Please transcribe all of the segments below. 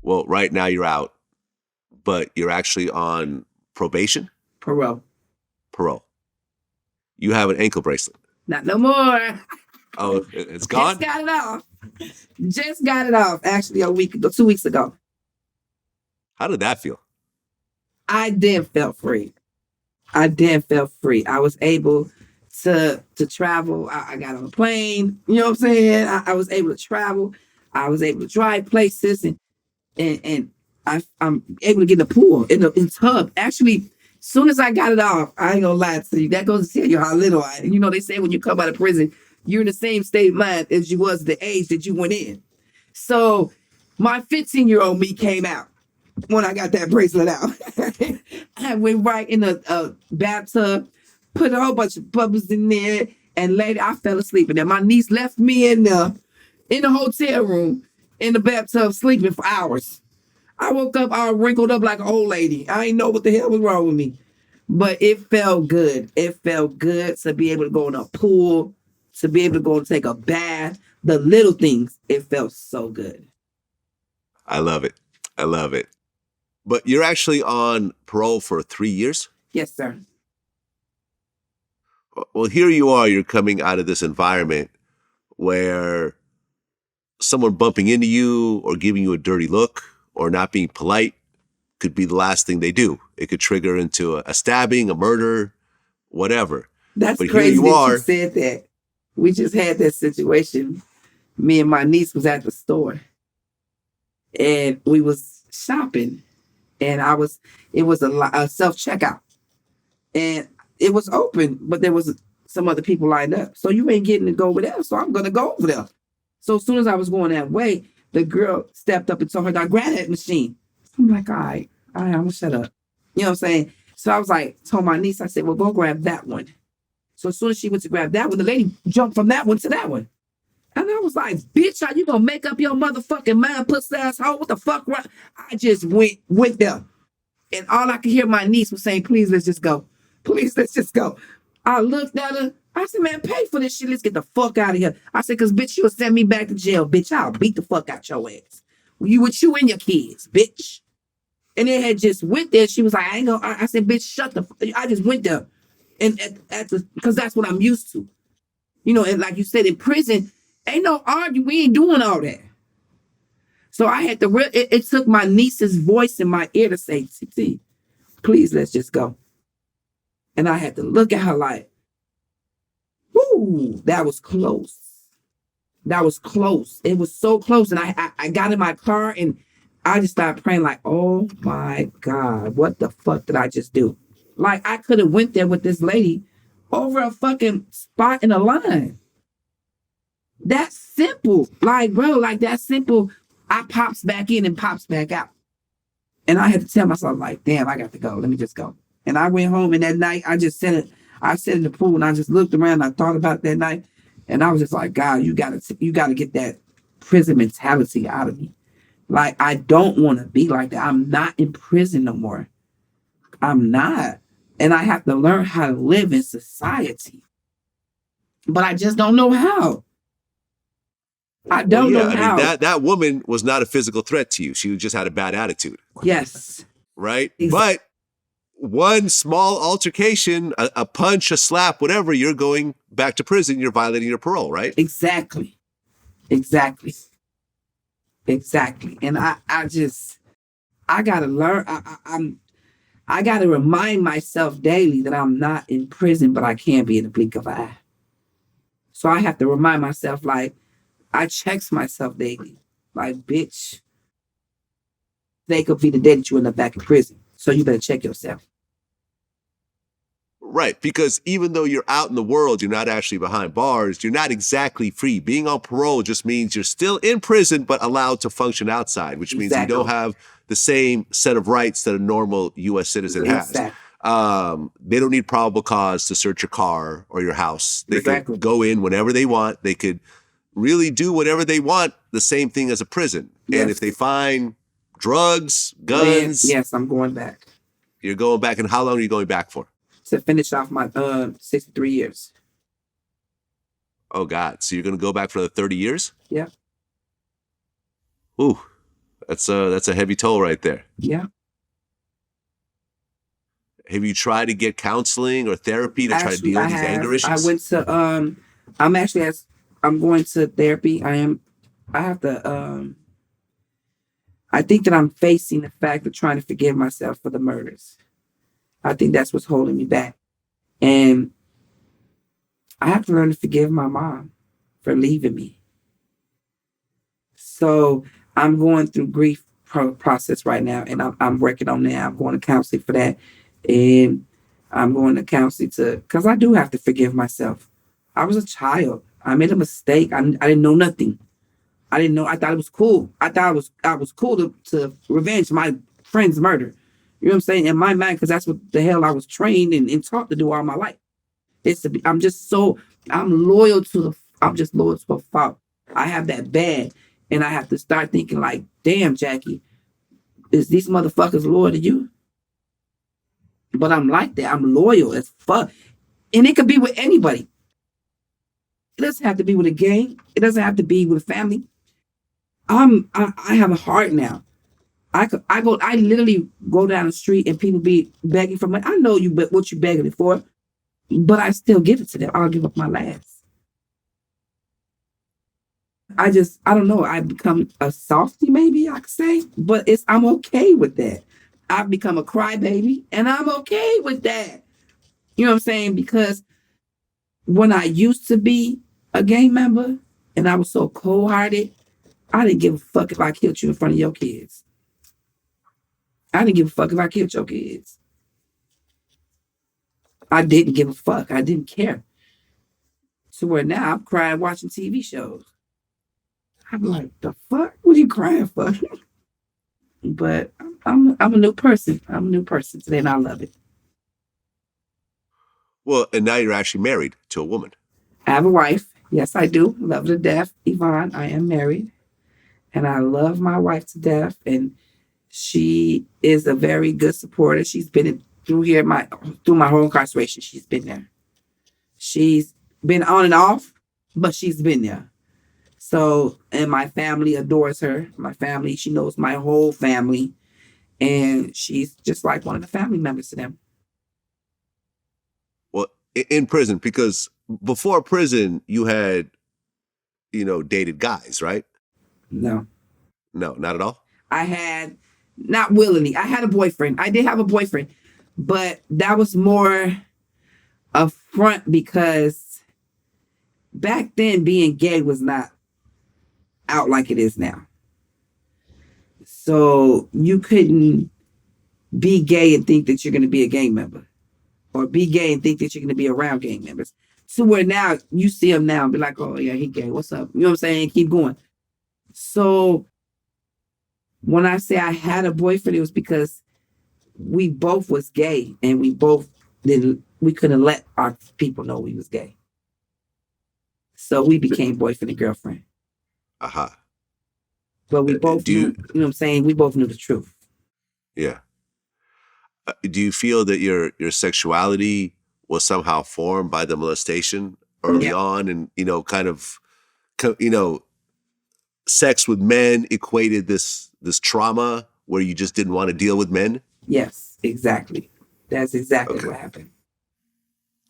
Well, right now you're out, but you're actually on probation? Parole. Parole. You have an ankle bracelet. Not no more. Oh, it's gone? Just got it off. Just got it off, actually, a week ago, 2 weeks ago. How did that feel? I then felt free. I was able to travel. I got on a plane. You know what I'm saying? I was able to travel. I was able to drive places, and I'm able to get in the pool, in the tub. Actually, soon as I got it off, I ain't gonna lie to you. That goes to tell you how little I. You know, they say when you come out of prison, you're in the same state of mind as you was the age that you went in. So my 15-year-old me came out when I got that bracelet out. I went right in a bathtub, put a whole bunch of bubbles in there, and later I fell asleep. And then my niece left me in the hotel room in the bathtub sleeping for hours. I woke up all wrinkled up like an old lady. I didn't know what the hell was wrong with me. But it felt good. It felt good to be able to go in a pool, to be able to go and take a bath. The little things, it felt so good. I love it. I love it. But you're actually on parole for 3 years? Yes, sir. Well, here you are. You're coming out of this environment where someone bumping into you or giving you a dirty look or not being polite could be the last thing they do. It could trigger into a stabbing, a murder, whatever. That's but crazy here you that are. you said that. We just had that situation. Me and my niece was at the store, and we was shopping, and it was a self-checkout, and it was open, but there was some other people lined up. So you ain't getting to go over there, so I'm going to go over there. So as soon as I was going that way, the girl stepped up and told her, "Now grab that machine." I'm like, all right, I'm going to shut up. You know what I'm saying? So I was like, told my niece, I said, well, go grab that one. So as soon as she went to grab that one, the lady jumped from that one to that one. And I was like, bitch, how you gonna make up your motherfucking mind, pussy asshole? What the fuck? I just went there. And all I could hear my niece was saying, please, let's just go. Please, let's just go. I looked at her. I said, man, pay for this shit. Let's get the fuck out of here. I said, because, bitch, you'll send me back to jail. Bitch, I'll beat the fuck out your ass. You with you and your kids, bitch. And they had just went there. She was like, I ain't gonna. I said, bitch, shut the fuck. I just went there. And because that's what I'm used to. You know, and like you said, in prison, ain't no arguing. We ain't doing all that. So I had to, it took my niece's voice in my ear to say, "TT, please, let's just go." And I had to look at her like, whoo, that was close. That was close. It was so close. And I got in my car and I just started praying like, oh my God, what the fuck did I just do? Like I could have went there with this lady over a fucking spot in a line. That's simple. Like, bro, like that's simple. I pops back in and pops back out. And I had to tell myself, like, damn, I got to go. Let me just go. And I went home and that night I sat in the pool and I just looked around. I thought about it that night. And I was just like, God, you gotta get that prison mentality out of me. Like, I don't want to be like that. I'm not in prison no more. I'm not. And I have to learn how to live in society. But I just don't know how. I don't know how. I mean, that woman was not a physical threat to you. She just had a bad attitude. Yes. Right? Exactly. But one small altercation, a punch, a slap, whatever, you're going back to prison. You're violating your parole, right? Exactly. And I got to learn. I got to remind myself daily that I'm not in prison, but I can be in the blink of an eye. So I have to remind myself, like, I checks myself daily. Like, bitch, they could be the day that you end up back in prison. So you better check yourself. Right, because even though you're out in the world, you're not actually behind bars. You're not exactly free. Being on parole just means you're still in prison, but allowed to function outside, which means you don't have the same set of rights that a normal U.S. citizen has. They don't need probable cause to search your car or your house. They can go in whenever they want. They could really do whatever they want, the same thing as a prison. Yes. And if they find drugs, guns... Yes, I'm going back. You're going back, and how long are you going back for? To finish off my 63 years. Oh, God. So you're going to go back for the 30 years? Yeah. Ooh, That's a heavy toll right there. Yeah. Have you tried to get counseling or therapy to try to Actually, deal I with these anger have. I issues? went to I'm actually as I'm going to therapy. I have to I think that I'm facing the fact of trying to forgive myself for the murders. I think that's what's holding me back. And I have to learn to forgive my mom for leaving me. So I'm going through grief process right now, and I'm working on that. I'm going to counseling for that, and I'm going to counseling because I do have to forgive myself. I was a child. I made a mistake. I didn't know nothing. I didn't know. I thought it was cool. I was cool to revenge my friend's murder. You know what I'm saying? In my mind, because that's what the hell I was trained and taught to do all my life. It's to be. I'm loyal to the. I'm just loyal to a fault. I have that bad, and I have to start thinking like, damn, Jackie, is these motherfuckers loyal to you? But I'm like that. I'm loyal as fuck, and it could be with anybody. It doesn't have to be with a gang. It doesn't have to be with a family. I have a heart now. I literally go down the street and people be begging for money. I know you, but what you begging it for? But I still give it to them. I'll give up my last. I don't know. I become a softy, maybe I could say, but I'm okay with that. I've become a crybaby, and I'm okay with that. You know what I'm saying? Because when I used to be a gang member and I was so cold hearted, I didn't give a fuck if I killed you in front of your kids. I didn't give a fuck if I killed your kids. I didn't give a fuck. I didn't care. So where now I'm crying watching TV shows. I'm like, the fuck? What are you crying for? But I'm a new person. I'm a new person today, and I love it. Well, and now you're actually married to a woman. I have a wife. Yes, I do. Love her to death. Yvonne, I am married, and I love my wife to death. And she is a very good supporter. She's been through my whole incarceration. She's been there. She's been on and off, but she's been there. So, and my family adores her. My family, she knows my whole family, and she's just like one of the family members to them. Well, in prison, because before prison, you had, dated guys, right? No, No, not at all. I had not willingly. I had a boyfriend. I did have a boyfriend, but that was more a front because back then being gay was not out like it is now. So you couldn't be gay and think that you're going to be a gang member, or be gay and think that you're going to be around gang members. So where now you see him now and be like, oh yeah, he gay. What's up? You know what I'm saying? Keep going. So when I say I had a boyfriend, it was because we both was gay and we couldn't let our people know we was gay. So we became boyfriend and girlfriend. Uh-huh. But we both knew, you know what I'm saying? We both knew the truth. Yeah. Do you feel that your sexuality was somehow formed by the molestation early on, and kind of sex with men equated this trauma where you just didn't want to deal with men? Yes, exactly. That's exactly what happened.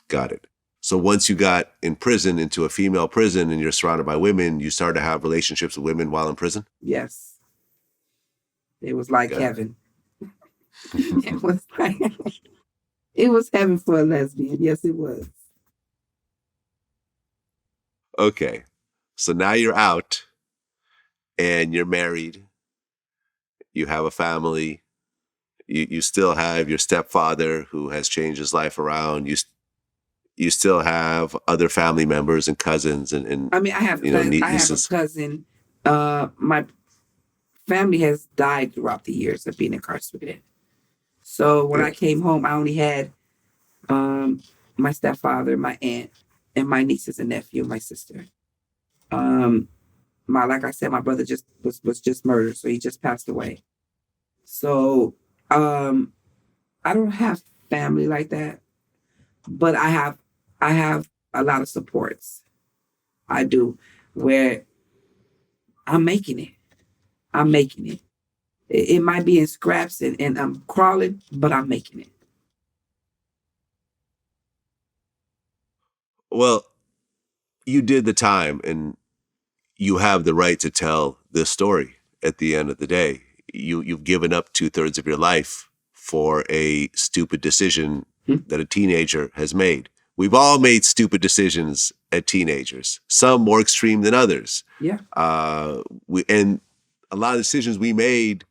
Got it. So once you got in prison, into a female prison, and you're surrounded by women, you started to have relationships with women while in prison? Yes. It was like heaven. It was like it was heaven for a lesbian. Yes, it was. Okay. So now you're out and you're married. You have a family. You still have your stepfather who has changed his life around. You still have other family members and cousins and I mean, I have nieces. a cousin. My family has died throughout the years of being incarcerated. So when I came home, I only had my stepfather, my aunt, and my nieces and nephew, my sister. Like I said, my brother just was just murdered, so he just passed away. So I don't have family like that, but I have a lot of supports. I do, where I'm making it. I'm making it. It might be in scraps and I'm crawling, but I'm making it. Well, you did the time and you have the right to tell this story at the end of the day. You've given up 2/3 of your life for a stupid decision that a teenager has made. We've all made stupid decisions at teenagers, some more extreme than others. Yeah. And a lot of decisions we made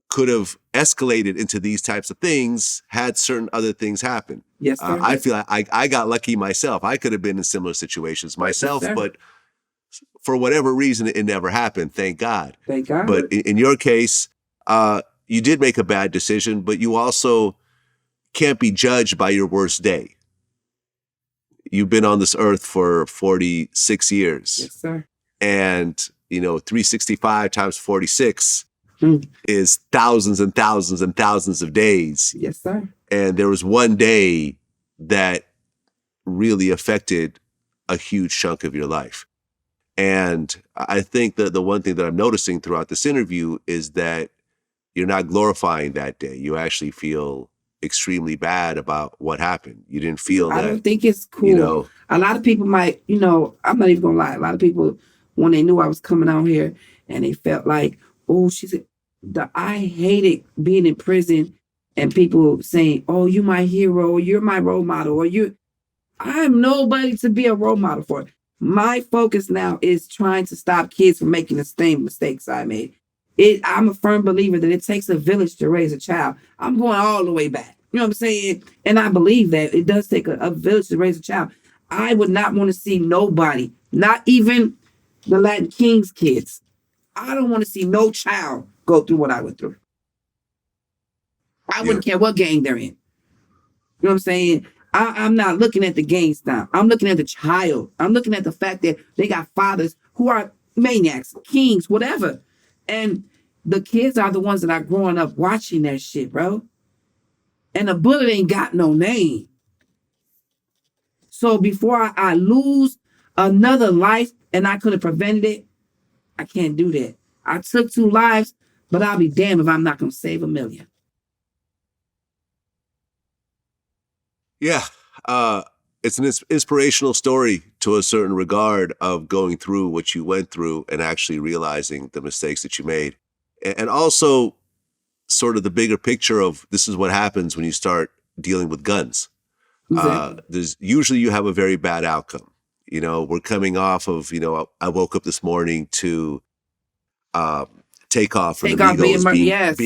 could have escalated into these types of things had certain other things happen. Yes, sir. I feel like I got lucky myself. I could have been in similar situations myself, Yes, but for whatever reason, it never happened. Thank God. Thank God. But in your case, you did make a bad decision, but you also can't be judged by your worst day. You've been on this earth for 46 years. Yes, sir. And, 365 times 46 is thousands and thousands and thousands of days. Yes, sir. And there was one day that really affected a huge chunk of your life. And I think that the one thing that I'm noticing throughout this interview is that you're not glorifying that day. You actually feel extremely bad about what happened. You didn't feel that. I don't think it's cool. A lot of people might, I'm not even gonna lie. A lot of people, when they knew I was coming out here and they felt like, oh, I hated being in prison and people saying, oh, you my hero, or you're my role model, or I'm nobody to be a role model for. My focus now is trying to stop kids from making the same mistakes I made. I'm a firm believer that it takes a village to raise a child. I'm going all the way back. You know what I'm saying? And I believe that it does take a village to raise a child. I would not want to see nobody, not even the Latin Kings kids. I don't want to see no child go through what I went through. I wouldn't care what gang they're in. You know what I'm saying? I'm not looking at the gang style. I'm looking at the child. I'm looking at the fact that they got fathers who are maniacs, kings, whatever. And the kids are the ones that are growing up watching that shit, bro. And the bullet ain't got no name. So before I lose another life and I could have prevented it, I can't do that. I took 2 lives, but I'll be damned if I'm not going to save 1 million. Yeah. It's an inspirational story to a certain regard of going through what you went through and actually realizing the mistakes that you made. And also sort of the bigger picture of this is what happens when you start dealing with guns. Exactly. There's usually you have a very bad outcome. We're coming off of, I woke up this morning to Takeoff from the Migos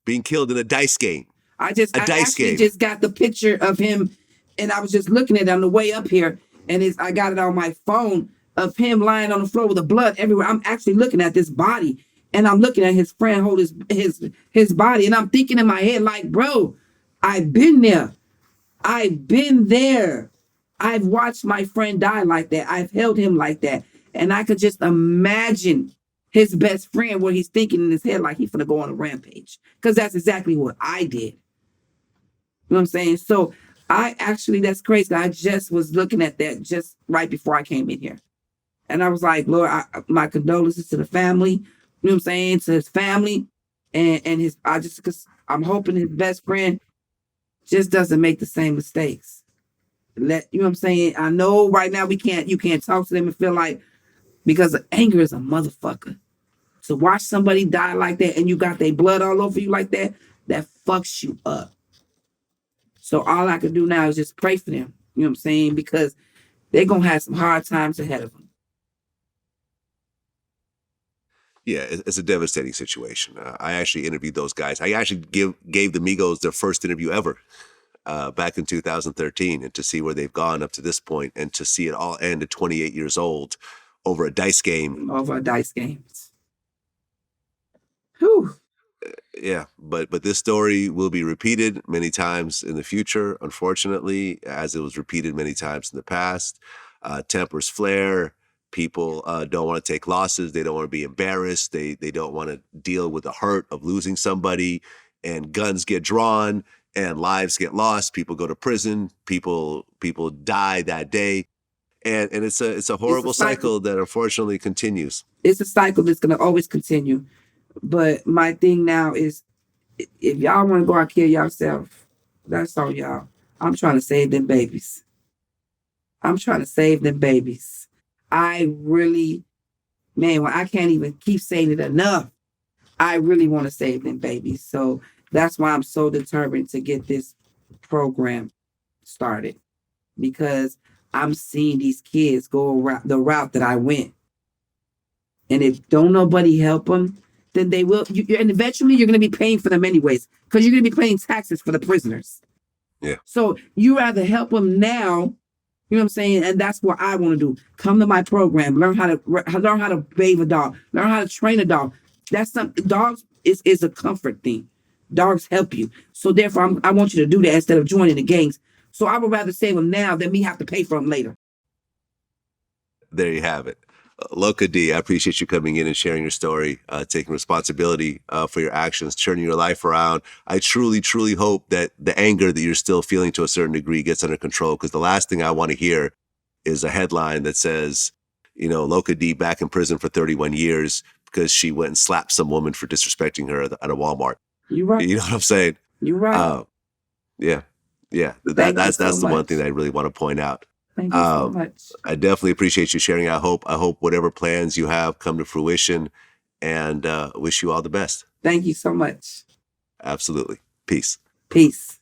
being killed in a dice game. I actually just got the picture of him, and I was just looking at it on the way up here, and I got it on my phone of him lying on the floor with the blood everywhere. I'm actually looking at this body, and I'm looking at his friend hold his body, and I'm thinking in my head like, bro, I've been there. I've been there. I've watched my friend die like that. I've held him like that, and I could just imagine his best friend where he's thinking in his head like he's gonna go on a rampage, because that's exactly what I did. You know what I'm saying? So that's crazy. I just was looking at that just right before I came in here. And I was like, Lord, my condolences to the family, you know what I'm saying? To his family because I'm hoping his best friend just doesn't make the same mistakes. You know what I'm saying? I know right now you can't talk to them and feel like, because anger is a motherfucker. To watch somebody die like that and you got their blood all over you like that fucks you up. So all I can do now is just pray for them. You know what I'm saying? Because they're going to have some hard times ahead of them. Yeah, it's a devastating situation. I actually interviewed those guys. I actually gave the Migos their first interview ever back in 2013, and to see where they've gone up to this point and to see it all end at 28 years old over a dice game. Over a dice game. Whew. Yeah, but this story will be repeated many times in the future, unfortunately, as it was repeated many times in the past. Tempers flare. People don't want to take losses. They don't want to be embarrassed. They don't want to deal with the hurt of losing somebody. And guns get drawn and lives get lost. People go to prison. People die that day. And it's a horrible cycle that unfortunately continues. It's a cycle that's going to always continue. But my thing now is, if y'all want to go out and kill yourself, that's on y'all. I'm trying to save them babies. I'm trying to save them babies. I really, man, when I can't even keep saying it enough, I really want to save them babies. So that's why I'm so determined to get this program started, because I'm seeing these kids go around the route that I went. And if don't nobody help them, then they will. And eventually you're going to be paying for them anyways, because you're going to be paying taxes for the prisoners. Yeah. So you rather help them now. You know what I'm saying? And that's what I want to do. Come to my program, learn how to bathe a dog, learn how to train a dog. That's something. Dogs is a comfort thing. Dogs help you. So therefore, I want you to do that instead of joining the gangs. So I would rather save them now than me have to pay for them later. There you have it. Loca D, I appreciate you coming in and sharing your story, taking responsibility for your actions, turning your life around. I truly, truly hope that the anger that you're still feeling to a certain degree gets under control, because the last thing I want to hear is a headline that says, Loca D back in prison for 31 years because she went and slapped some woman for disrespecting her at a Walmart. You're right. You know what I'm saying? You're right. Yeah. That's the one thing that I really want to point out. Thank you so much. I definitely appreciate you sharing. I hope whatever plans you have come to fruition, and wish you all the best. Thank you so much. Absolutely. Peace. Peace.